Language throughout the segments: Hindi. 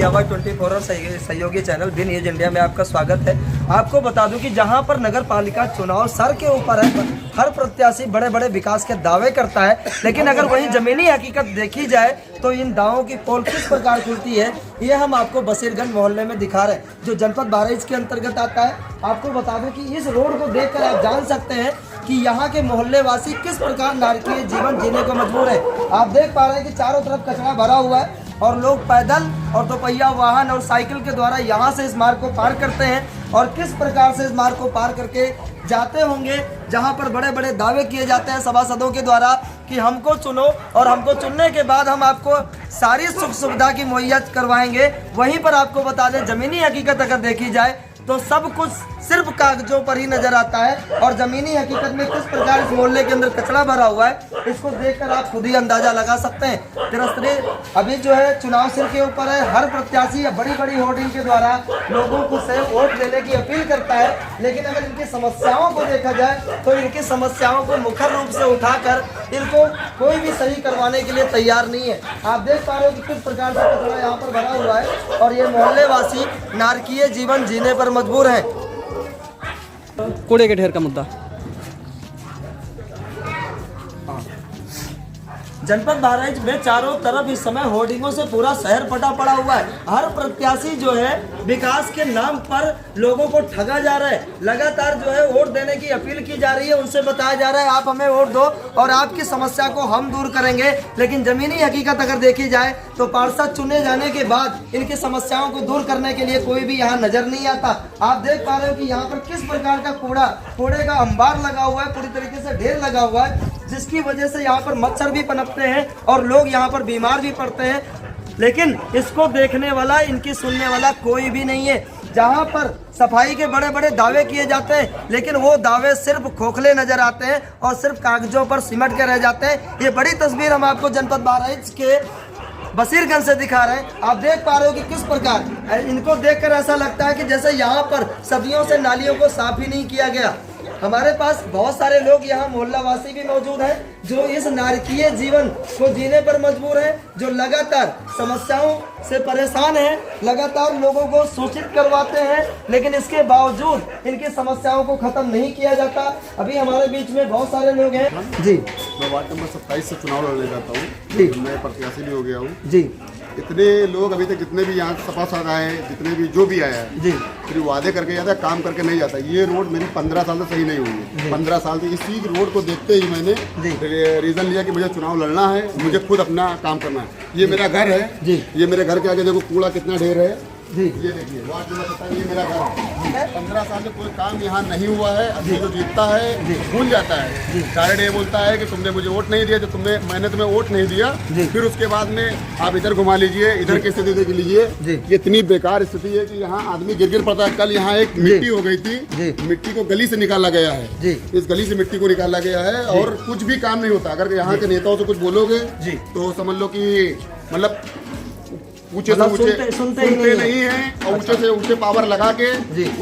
आवाज़ 24 और सहयोगी चैनल बी न्यूज इंडिया में आपका स्वागत है। आपको बता दूं कि जहां पर नगर पालिका चुनाव सर के ऊपर है, हर प्रत्याशी बड़े बड़े विकास के दावे करता है, लेकिन अगर वहीं जमीनी हकीकत देखी जाए तो इन दावों की पोल किस प्रकार खुलती है, ये हम आपको बशीरगंज मोहल्ले में दिखा रहे हैं, जो जनपद बहराइच के अंतर्गत आता है। आपको बता दूं कि इस रोड को देखकर आप जान सकते हैं कि यहाँ के मोहल्ले वासी किस प्रकार नारकीय जीवन जीने को मजबूर है। आप देख पा रहे हैं कि चारों तरफ कचरा भरा हुआ है और लोग पैदल और दोपहिया वाहन और साइकिल के द्वारा यहाँ से इस मार्ग को पार करते हैं और किस प्रकार से इस मार्ग को पार करके जाते होंगे, जहाँ पर बड़े बड़े दावे किए जाते हैं सभासदों के द्वारा कि हमको चुनो और हमको चुनने के बाद हम आपको सारी सुख सुविधा की मुहैया करवाएंगे। वहीं पर आपको बता दें जमीनी हकीकत अगर देखी जाए तो सब कुछ सिर्फ कागजों पर ही नजर आता है और जमीनी हकीकत में किस प्रकार इस मोहल्ले के अंदर कचरा भरा हुआ है, इसको देखकर आप खुद ही अंदाजा लगा सकते हैं। दरअसल अभी जो है चुनाव सिर के ऊपर है, हर प्रत्याशी बड़ी बड़ी होर्डिंग के द्वारा लोगों को से वोट देने की अपील करता है, लेकिन अगर इनकी समस्याओं को देखा जाए तो इनकी समस्याओं को मुखर रूप से उठाकर इनको कोई भी सही करवाने के लिए तैयार नहीं है। आप देख पा रहे हो कि किस प्रकार से कचरा यहाँ पर भरा हुआ है और ये मोहल्ले वासी नारकीय जीवन जीने पर मजबूर हैं। कूड़े के ढेर का मुद्दा जनपद बहराइच में चारों तरफ इस समय होर्डिंगों से पूरा शहर फटा पड़ा हुआ है। हर प्रत्याशी जो है विकास के नाम पर लोगों को ठगा जा रहा है। लगातार जो है वोट देने की अपील की जा रही है, उनसे बताया जा रहा है आप हमें वोट दो और आपकी समस्या को हम दूर करेंगे, लेकिन जमीनी हकीकत अगर देखी जाए तो पार्षद चुने जाने के बाद इनकी समस्याओं को दूर करने के लिए कोई भी यहाँ नजर नहीं आता। आप देख पा रहे हो कि यहाँ पर किस प्रकार का कूड़े का अंबार लगा हुआ है, पूरी तरीके से ढेर लगा हुआ है, जिसकी वजह से यहाँ पर मच्छर भी पनपते हैं और लोग यहाँ पर बीमार भी पड़ते हैं, लेकिन इसको देखने वाला, इनकी सुनने वाला कोई भी नहीं है। जहाँ पर सफाई के बड़े बड़े दावे किए जाते हैं, लेकिन वो दावे सिर्फ खोखले नजर आते हैं और सिर्फ कागजों पर सिमट के रह जाते हैं। ये बड़ी तस्वीर हम आपको जनपद बहराइच के बशीरगंज से दिखा रहे हैं। आप देख पा रहे हो कि किस प्रकार इनको देखकर ऐसा लगता है कि जैसे यहाँ पर सदियों से नालियों को साफ ही नहीं किया गया। हमारे पास बहुत सारे लोग यहाँ मोहल्ला वासी भी मौजूद हैं जो इस नारकीय जीवन को जीने पर मजबूर हैं, जो लगातार समस्याओं से परेशान हैं, लगातार लोगों को सूचित करवाते हैं, लेकिन इसके बावजूद इनकी समस्याओं को खत्म नहीं किया जाता। अभी हमारे बीच में बहुत सारे लोग हैं। जी, मैं वार्ड नंबर 27 से चुनाव लड़ने जाता हूँ जी, मैं प्रत्याशी भी हो गया हूँ जी। इतने लोग अभी तक जितने भी यहाँ सभासद आए हैं, जितने भी जो भी आया है जी, फिर वादे करके जाता है, काम करके नहीं जाता। ये रोड मेरी 15 साल से सही नहीं हुई है। 15 साल से इसी रोड को देखते ही मैंने रीजन लिया कि मुझे चुनाव लड़ना है, मुझे खुद अपना काम करना है। ये मेरा घर है जी, ये मेरे घर के आगे देखो कूड़ा कितना ढेर है जी, ये देखिए वार्ड नंबर 27 ये मेरा घर है। 15 साल से कोई काम यहाँ नहीं हुआ है। अभी जो जीतता है भूल जाता है, डायरेक्ट ये बोलता है कि तुमने मुझे वोट नहीं दिया, तो मैंने तुम्हें वोट नहीं दिया। फिर उसके बाद में आप इधर घुमा लीजिए, इधर की स्थिति देख लीजिए, इतनी बेकार स्थिति है कि यहाँ आदमी गिर पड़ता है। कल यहाँ एक मिट्टी हो गई थी, मिट्टी को गली से निकाला गया है, इस गली से मिट्टी को निकाला गया है और कुछ भी काम नहीं होता। अगर यहाँ के नेताओं से कुछ बोलोगे तो समझ लो कि मतलब ऊंचे से ऊंचे सुनते नहीं है और ऊंचे से ऊंचे पावर लगा के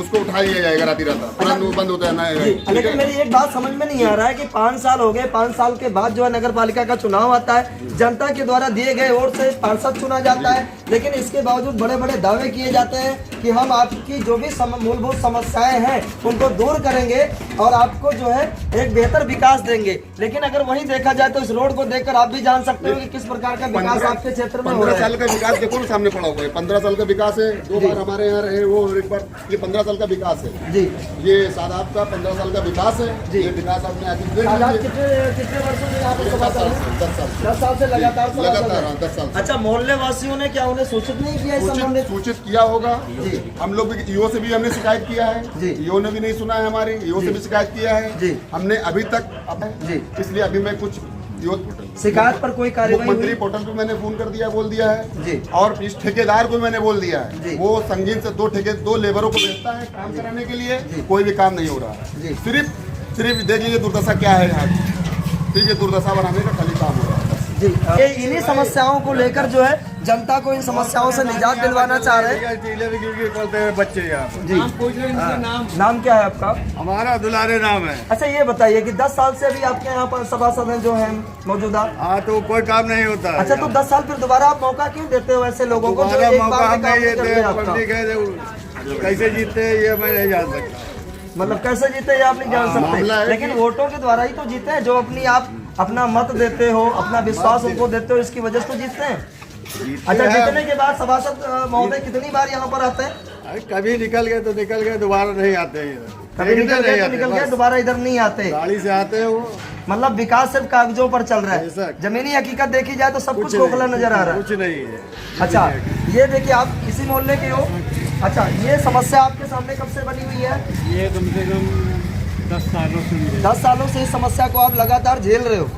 उसको उठा लिया जाएगा राती रात, तुरंत बंद होता है। लेकिन मेरी एक बात समझ में नहीं आ रहा है कि 5 साल हो गए, 5 साल के बाद जो है नगर पालिका का चुनाव आता है, जनता के द्वारा दिए गए वोट से पार्षद चुना जाता है, लेकिन इसके बावजूद बड़े बड़े दावे किए जाते हैं कि हम आपकी जो भी मूलभूत समस्याएं हैं उनको दूर करेंगे और आपको जो है एक बेहतर विकास देंगे। लेकिन अगर वहीं देखा जाए तो इस रोड को देखकर आप भी जान सकते हो कि किस प्रकार का विकास आपके क्षेत्र में हो रहा है। 15 साल का विकास देखो सामने पड़ा हुआ है, 15 साल का विकास है। 2 बार हमारे यहाँ रहे वो, एक बार ये 15 साल का विकास है जी। ये सादाब का 15 साल का विकास है जी। ये विकास आपने आगे कितने वर्षों से यहाँ पर 10 साल से लगातार 10 साल। अच्छा, मोहल्ले वासियों ने क्या उन्हें सूचित नहीं किया? सूचित किया होगा जी। हम लोग ईओ से भी हमने शिकायत किया है, ईओ ने भी नहीं सुना है हमारी, ईओ से भी शिकायत किया है हमने अभी तक। इसलिए अभी मैं कुछ शिकायत पर कोई कार्रवाई? मुख्यमंत्री पोर्टल पे मैंने फोन कर दिया, बोल दिया है जी। और इस ठेकेदार को मैंने बोल दिया है, वो संगीन से 2 लेबरों को भेजता है काम कराने के लिए, कोई भी काम नहीं हो रहा है। सिर्फ देख लीजिए दुर्दशा क्या है यहाँ की, ठीक है, दुर्दशा बनाने का खाली काम हो रहा है जी। इन्हीं समस्याओं को लेकर जो है जनता को इन समस्याओं से निजात दिलवाना चाह रहे हैं। बोलते हैं बच्चे यहाँ पर। जी नाम क्या है आपका? हमारा दुलारे नाम है। अच्छा ये बताइए कि 10 साल से अभी आपके यहाँ पर सभासद हैं जो हैं मौजूदा। हाँ तो कोई काम नहीं होता है। अच्छा तो 10 साल फिर दोबारा आप मौका क्यों देते हो ऐसे लोगों को जो एक मौका बार हम में काम नहीं नहीं करते देते। आपका? पब्लिक है कैसे जीतते हैं ये मैं नहीं जान सकता। मतलब कैसे जीते ये आप नहीं जान मामला सकते, है लेकिन वोटों के द्वारा ही तो जीते हैं। जो अपनी आप अपना मत देते हो, अपना विश्वास उनको देते हो, इसकी वजह से तो जीतते हैं। अच्छा जीतने के बाद सभासद महोदय कितनी बार यहाँ पर आते हैं? कभी निकल गए तो निकल गए, दोबारा नहीं आते हैं। कभी निकल गए तो निकल गए, दोबारा इधर नहीं आते। गाड़ी से आते हैं वो। मतलब विकास सिर्फ कागजों पर चल रहा ऐसा। है, जमीनी हकीकत देखी जाए तो सब कुछ खोखला नजर आ रहा है। कुछ नहीं है। अच्छा ये देखिए आप इसी मोहल्ले के हो। अच्छा ये समस्या आपके सामने कब से बनी हुई है? ये कम से कम 10 सालों से 10 सालों से इस समस्या को आप लगातार झेल रहे हो,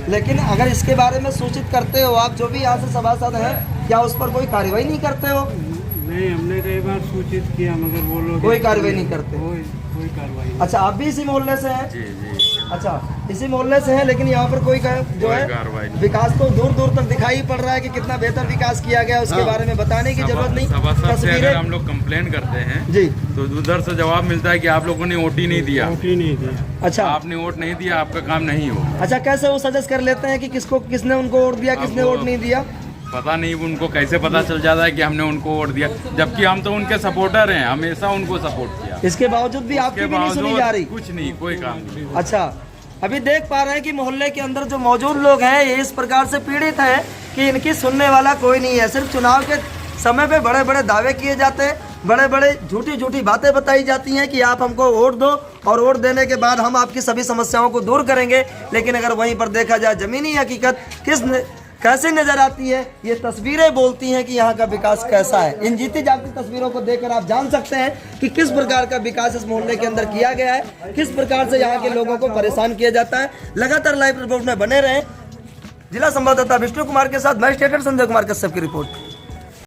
लेकिन अगर इसके बारे में सूचित करते हो आप जो भी यहाँ से सभासद हैं, क्या उस पर कोई कार्रवाई नहीं करते हो? नहीं, हमने कई बार सूचित किया मगर वो लोग कोई कार्रवाई नहीं करते। कोई कार्रवाई नहीं। अच्छा आप भी इसी मोहल्ले से हैं? जी। अच्छा इसी मोहल्ले से हैं, लेकिन यहाँ पर कोई जो है विकास तो दूर दूर तक दिखाई पड़ रहा है कि कितना बेहतर विकास किया गया, उसके बारे में बताने की जरूरत नहीं। सभासद से अगर हम लोग कंप्लेन करते हैं जी तो उधर से जवाब मिलता है कि आप लोगों ने वोट ही नहीं दिया। ही नहीं दिया। अच्छा आपने वोट नहीं दिया, आपका काम नहीं हो। अच्छा कैसे वो सजेस्ट कर लेते हैं कि किसने उनको वोट दिया, किसने वोट नहीं दिया? पता नहीं उनको कैसे पता चल जाता है कि हमने उनको वोट दिया, जबकि हम तो उनके सपोर्टर हैं, हमेशा उनको सपोर्ट किया। इसके बावजूद भी आपकी भी नहीं सुनी जा रही? कुछ नहीं, कोई काम नहीं। अच्छा अभी देख पा रहे हैं कि मोहल्ले के अंदर जो मौजूद लोग हैं ये इस प्रकार से पीड़ित हैं कि इनकी सुनने वाला कोई नहीं है। सिर्फ चुनाव के समय पे बड़े बड़े दावे किए जाते हैं, बड़े बड़े झूठी बातें बताई जाती हैं कि आप हमको वोट दो और वोट देने के बाद हम आपकी सभी समस्याओं को दूर करेंगे। लेकिन अगर वहीं पर देखा जाए जमीनी हकीकत कैसे नजर आती है, ये तस्वीरें बोलती हैं कि यहाँ का विकास कैसा है। इन जीती जागती तस्वीरों को देखकर आप जान सकते हैं कि किस प्रकार का विकास इस मोहल्ले के अंदर किया गया है, किस प्रकार से यहाँ के लोगों को परेशान किया जाता है। लगातार लाइव रिपोर्ट में बने रहें। जिला संवाददाता विष्णु कुमार के साथ मैं स्टेटर संजय कुमार कश्यप की रिपोर्ट।